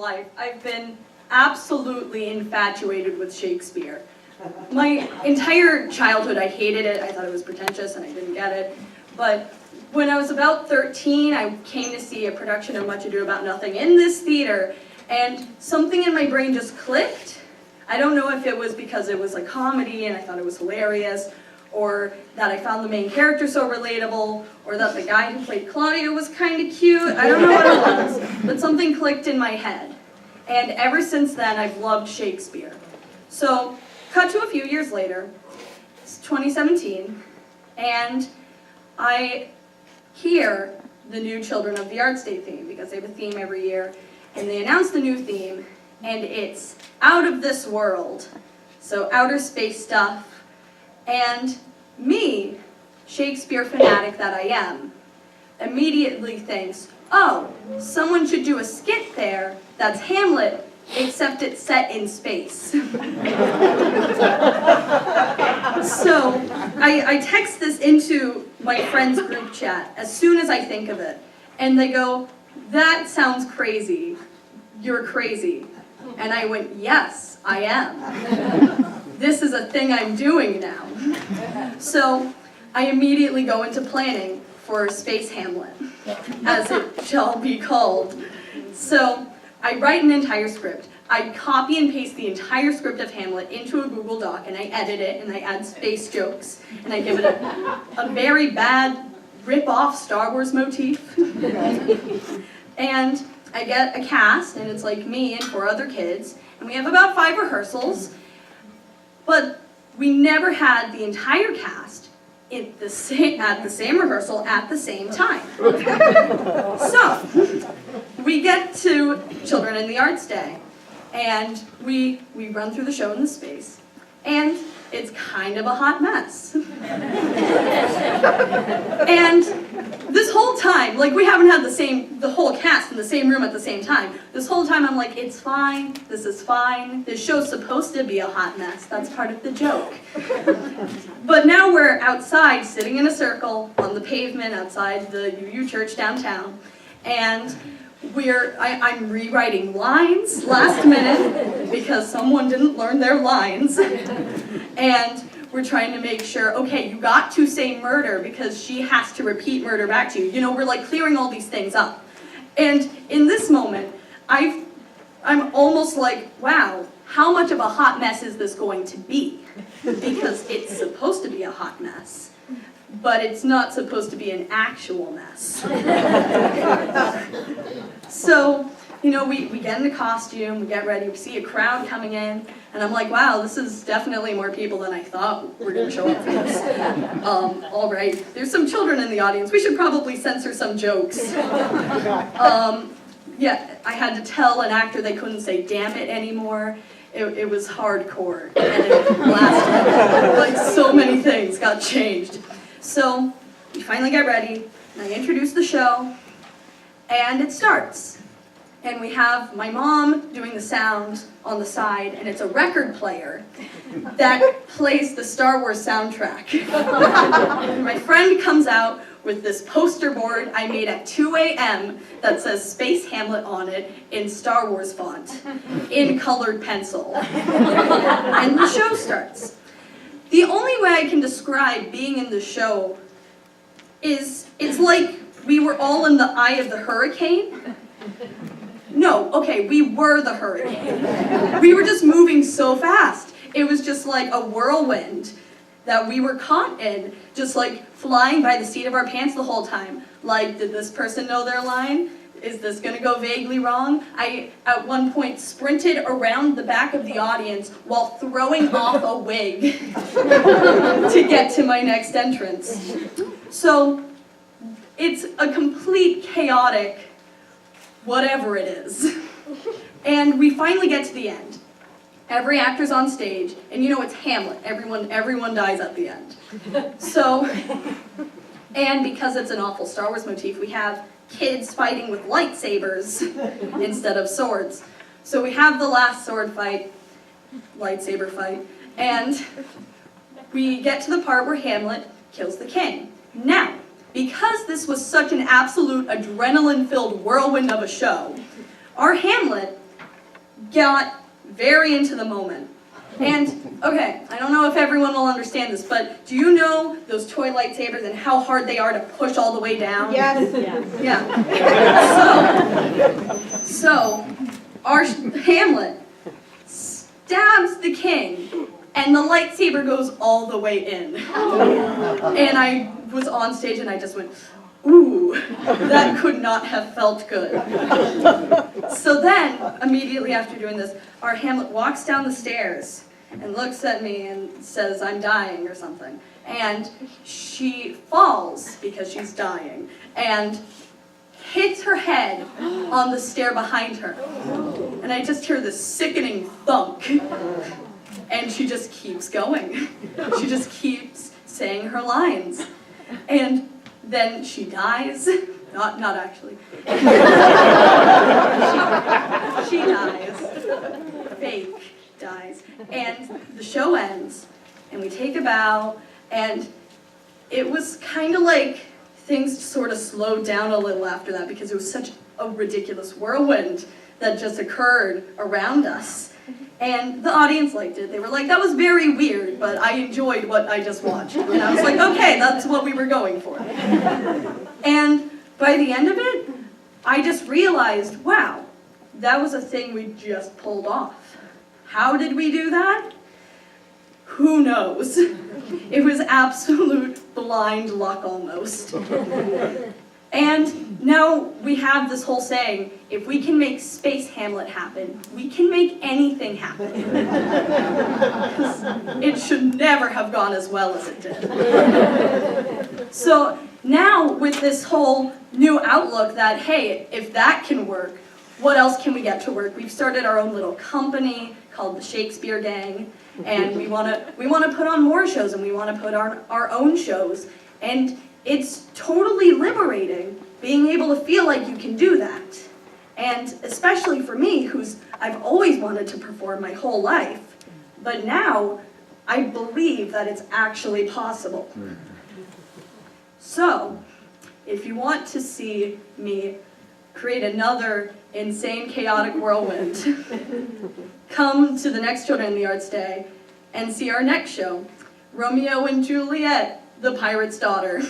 life, I've been absolutely infatuated with Shakespeare. My entire childhood, I hated it. I thought it was pretentious and I didn't get it. But when I was about 13, I came to see a production of Much Ado About Nothing in this theater, and something in my brain just clicked. I don't know if it was because it was a comedy and I thought it was hilarious, or that I found the main character so relatable, or that the guy who played Claudio was kind of cute. I don't know what it was, but something clicked in my head. And ever since then, I've loved Shakespeare. So, cut to a few years later, it's 2017, and I hear the new Children of the Arts Day theme, because they have a theme every year, and they announce the new theme, and it's out of this world, so outer space stuff. And me, Shakespeare fanatic that I am, immediately thinks, oh, someone should do a skit there that's Hamlet, except it's set in space. So I text this into my friend's group chat as soon as I think of it, and they go, that sounds crazy. You're crazy. And I went, yes, I am. This is a thing I'm doing now. So I immediately go into planning for Space Hamlet, as it shall be called. So I write an entire script. I copy and paste the entire script of Hamlet into a Google Doc, and I edit it, and I add space jokes, and I give it a very bad rip-off Star Wars motif. And I get a cast, and it's like me and 4 other kids, and we have about 5 rehearsals, but we never had the entire cast at the same rehearsal at the same time. So, we get to Children in the Arts Day, and we run through the show in the space, and it's kind of a hot mess. And this whole time, like, we haven't had the whole cast in the same room at the same time. This whole time I'm like, it's fine, this is fine, this show's supposed to be a hot mess, that's part of the joke. But now we're outside, sitting in a circle on the pavement outside the UU Church downtown, and I'm rewriting lines last minute because someone didn't learn their lines. And we're trying to make sure, okay, you got to say murder because she has to repeat murder back to you. You know, we're like clearing all these things up. And in this moment, I'm almost like, wow, how much of a hot mess is this going to be? Because it's supposed to be a hot mess, but it's not supposed to be an actual mess. So, you know, we get in the costume, we get ready, we see a crowd coming in, and I'm like, wow, this is definitely more people than I thought were going to show up for this. All right, there's some children in the audience. We should probably censor some jokes. Yeah, I had to tell an actor they couldn't say damn it anymore. It was hardcore, and it lasted. Like, so many things got changed. So, we finally get ready, and I introduce the show, and it starts. And we have my mom doing the sound on the side, and it's a record player that plays the Star Wars soundtrack. And my friend comes out with this poster board I made at 2 a.m. that says Space Hamlet on it in Star Wars font, in colored pencil. And the show starts. The only way I can describe being in the show is, it's like we were all in the eye of the hurricane. No, okay, we were the hurricane. We were just moving so fast. It was just like a whirlwind that we were caught in, just like flying by the seat of our pants the whole time. Like, did this person know their line? Is this gonna go vaguely wrong? I, at one point, sprinted around the back of the audience while throwing off a wig to get to my next entrance. So, it's a complete chaotic whatever it is. And we finally get to the end. Every actor's on stage, and you know it's Hamlet. Everyone dies at the end. So, and because it's an awful Star Wars motif, we have kids fighting with lightsabers instead of swords. So we have the last sword fight, lightsaber fight, and we get to the part where Hamlet kills the king. Now, because this was such an absolute adrenaline-filled whirlwind of a show, our Hamlet got very into the moment. And, okay, I don't know if everyone will understand this, but do you know those toy lightsabers and how hard they are to push all the way down? Yes. Yeah. So our Hamlet stabs the king, and the lightsaber goes all the way in. And I was on stage and I just went, ooh, that could not have felt good. So then, immediately after doing this, our Hamlet walks down the stairs and looks at me and says, I'm dying or something. And she falls because she's dying and hits her head on the stair behind her. And I just hear this sickening thunk. And she just keeps going. She just keeps saying her lines. And then she dies. Not actually. She dies. Fake dies. And the show ends. And we take a bow. And it was kind of like things sort of slowed down a little after that because it was such a ridiculous whirlwind that just occurred around us. And the audience liked it. They were like, that was very weird, but I enjoyed what I just watched. And I was like, okay, that's what we were going for. And by the end of it, I just realized, wow, that was a thing we just pulled off. How did we do that? Who knows? It was absolute blind luck almost. And now we have this whole saying, if we can make Space Hamlet happen, we can make anything happen. It should never have gone as well as it did. So now with this whole new outlook that, hey, if that can work, what else can we get to work? We've started our own little company called the Shakespeare Gang, and we want to put on more shows, and we want to put on our own shows. And it's totally liberating being able to feel like you can do that. And especially for me, I've always wanted to perform my whole life, but now I believe that it's actually possible. So, if you want to see me create another insane, chaotic whirlwind, come to the next Children in the Arts Day and see our next show, Romeo and Juliet, the Pirate's Daughter.